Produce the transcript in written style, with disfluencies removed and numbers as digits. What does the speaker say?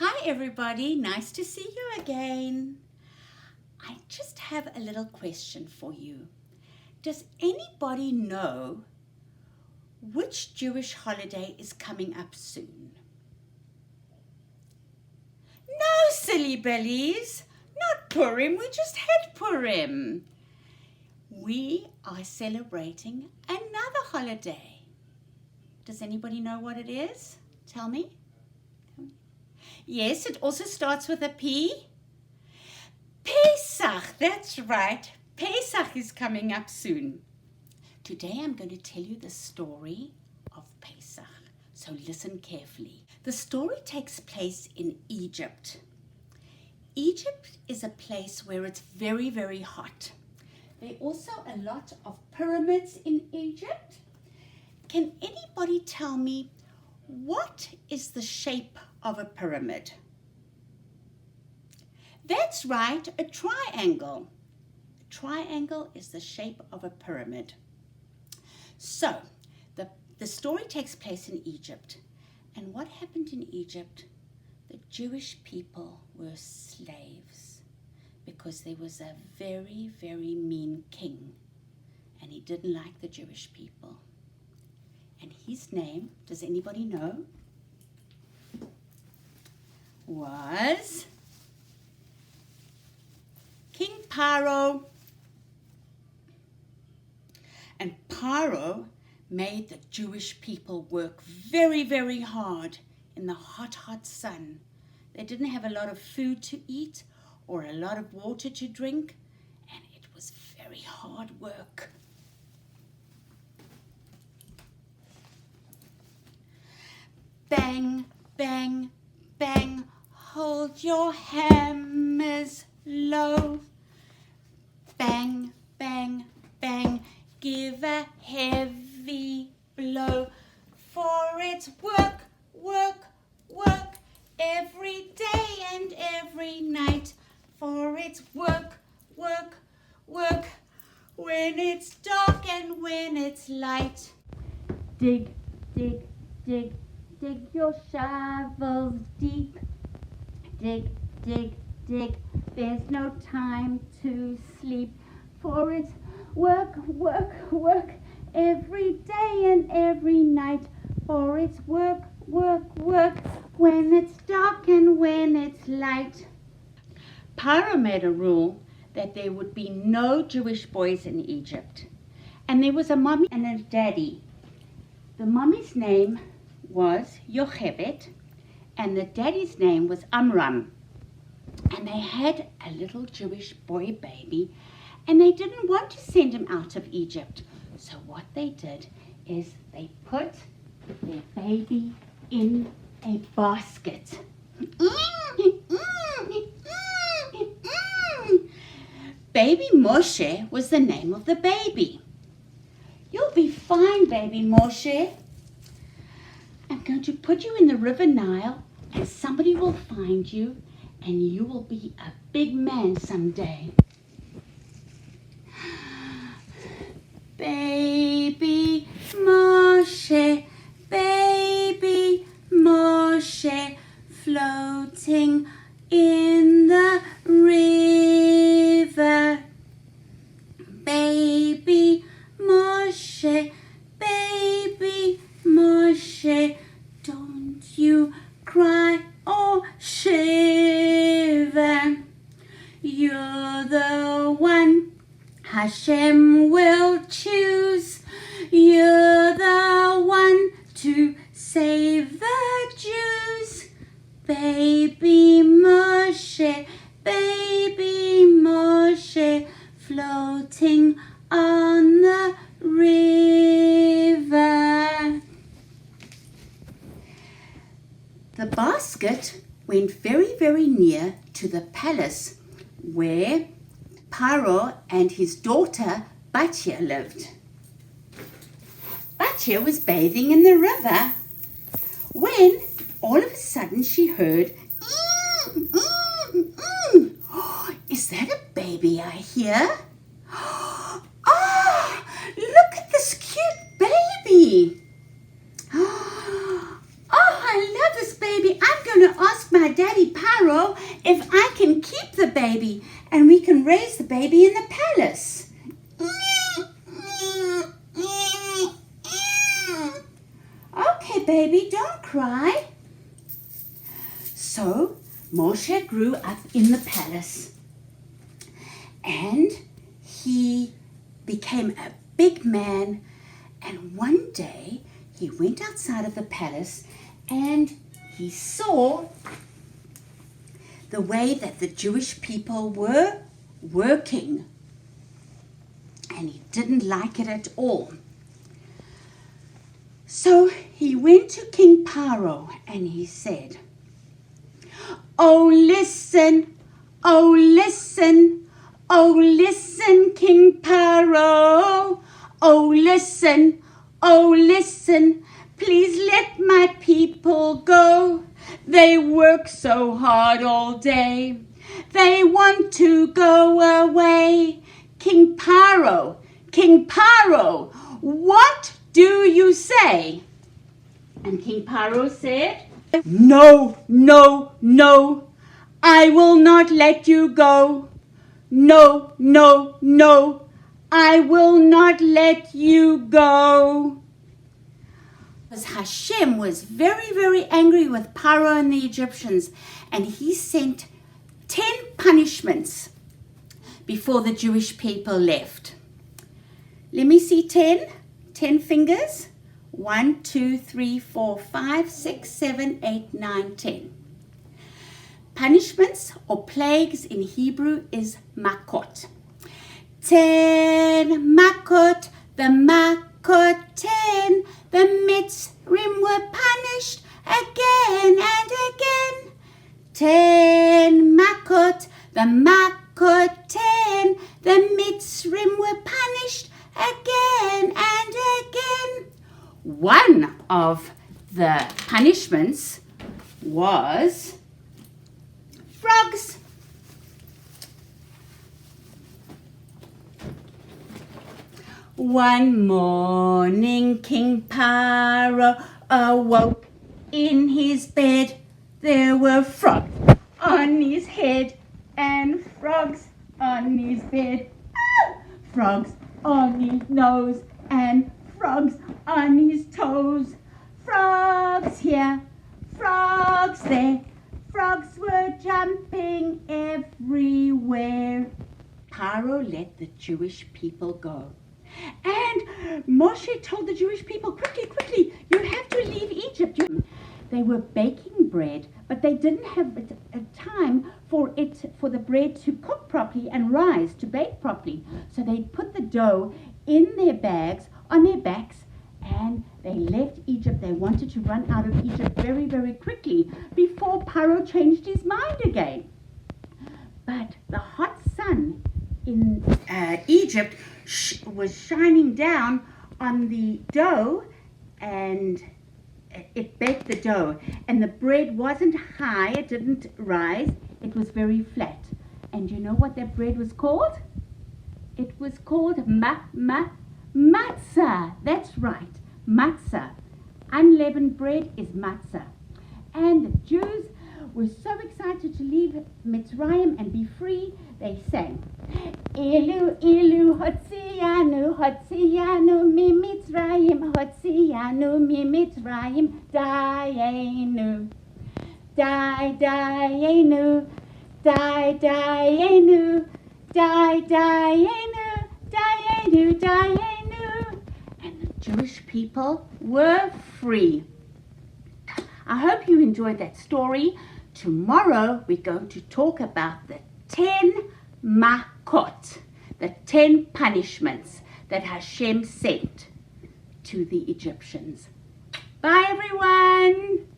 Hi everybody, nice to see you again. I just have a little question for you. Does anybody know which Jewish holiday is coming up soon? No, silly bellies, not Purim, we just had Purim. We are celebrating another holiday. Does anybody know what it is? Tell me. Yes, it also starts with a P. Pesach, that's right. Pesach is coming up soon. Today I'm going to tell you the story of Pesach, so listen carefully. The story takes place in Egypt. Egypt is a place where it's very, very hot. There are also a lot of pyramids in Egypt. Can anybody tell me what is the shape of a pyramid? That's right, a triangle. A triangle is the shape of a pyramid. So, the story takes place in Egypt. And what happened in Egypt? The Jewish people were slaves because there was a very, very mean king. And he didn't like the Jewish people. And his name, does anybody know? Was King Paro. And Paro made the Jewish people work very, very hard in the hot, hot sun. They didn't have a lot of food to eat or a lot of water to drink, and it was very hard work. Bang, bang, bang, hold your hammers low. Bang, bang, bang, give a heavy blow. For it's work, work, work, every day and every night. For it's work, work, work, when it's dark and when it's light. Dig, dig, dig, dig your shovels deep. Dig, dig, dig, there's no time to sleep. For it's work, work, work, every day and every night. For it's work, work, work, when it's dark and when it's light. Paro made a rule that there would be no Jewish boys in Egypt. And there was a mommy and a daddy. The mommy's name was Yochebed, and the daddy's name was Amram. And they had a little Jewish boy baby, and they didn't want to send him out of Egypt. So what they did is they put their baby in a basket. Baby Moshe was the name of the baby. You'll be fine, baby Moshe. I'm going to put you in the River Nile, and somebody will find you, and you will be a big man someday. Baby Moshe, baby Moshe, floating in the river. Baby Moshe, baby Moshe, don't you cry or shiver. You're the one Hashem will choose. You're the one to save the Jews. Baby Moshe, baby Moshe, floating on the river. The basket went very, very near to the palace where Paro and his daughter Batya lived. Batya was bathing in the river when all of a sudden she heard, is that a baby I hear? Oh, look at this cute baby. Oh, I love this baby. I'm going to ask my daddy Daddy Paro if I can keep the baby and we can raise the baby in the palace. Okay, baby, don't cry. So Moshe grew up in the palace and he became a big man, and one day he went outside of the palace and he saw the way that the Jewish people were working, and he didn't like it at all. So he went to King Paro and he said, "Oh listen, oh listen, oh listen, King Paro, oh listen, oh listen, please let my people go. They work so hard all day. They want to go away. King Paro, what do you say?" And King Paro said, "No, no, no, I will not let you go. No, no, no, I will not let you go." Because Hashem was very, very angry with Paro and the Egyptians, and he sent 10 punishments before the Jewish people left. Let me see 10. 10 fingers. 1, 2, 3, 4, 5, 6, 7, 8, 9, 10. Punishments or plagues in Hebrew is makot. 10 makot, the makot 10. The Mitzrim were punished again and again. 10 makot, the makot 10. The Mitzrim were punished again and again. One of the punishments was frogs. One morning King Paro awoke in his bed. There were frogs on his head and frogs on his bed. Frogs on his nose and frogs on his toes. Frogs here, frogs there. Frogs were jumping everywhere. Paro let the Jewish people go. And Moshe told the Jewish people, quickly, you have to leave Egypt. They were baking bread, but they didn't have a time for the bread to cook properly and rise to bake properly. So they put the dough in their bags, on their backs, and they left Egypt. They wanted to run out of Egypt very, very quickly before Paro changed his mind again. But the hot sun in Egypt was shining down on the dough, and it baked the dough, and the bread wasn't high, it didn't rise, it was very flat. And you know what that bread was called? It was called matzah. That's right, matzah. Unleavened bread is matzah. And the Jews were so excited to leave Mitzrayim and be free, they sang, Ilu, Ilu, Hotzianu, Hotzianu, mi Mitzrayim, Hotzianu, mi Mitzrayim, Dayenu, Dayenu, Dayenu, Dayenu, Dayenu, Dayenu. And the Jewish people were free. I hope you enjoyed that story. Tomorrow we're going to talk about the 10 makot, the 10 punishments that Hashem sent to the Egyptians. Bye everyone!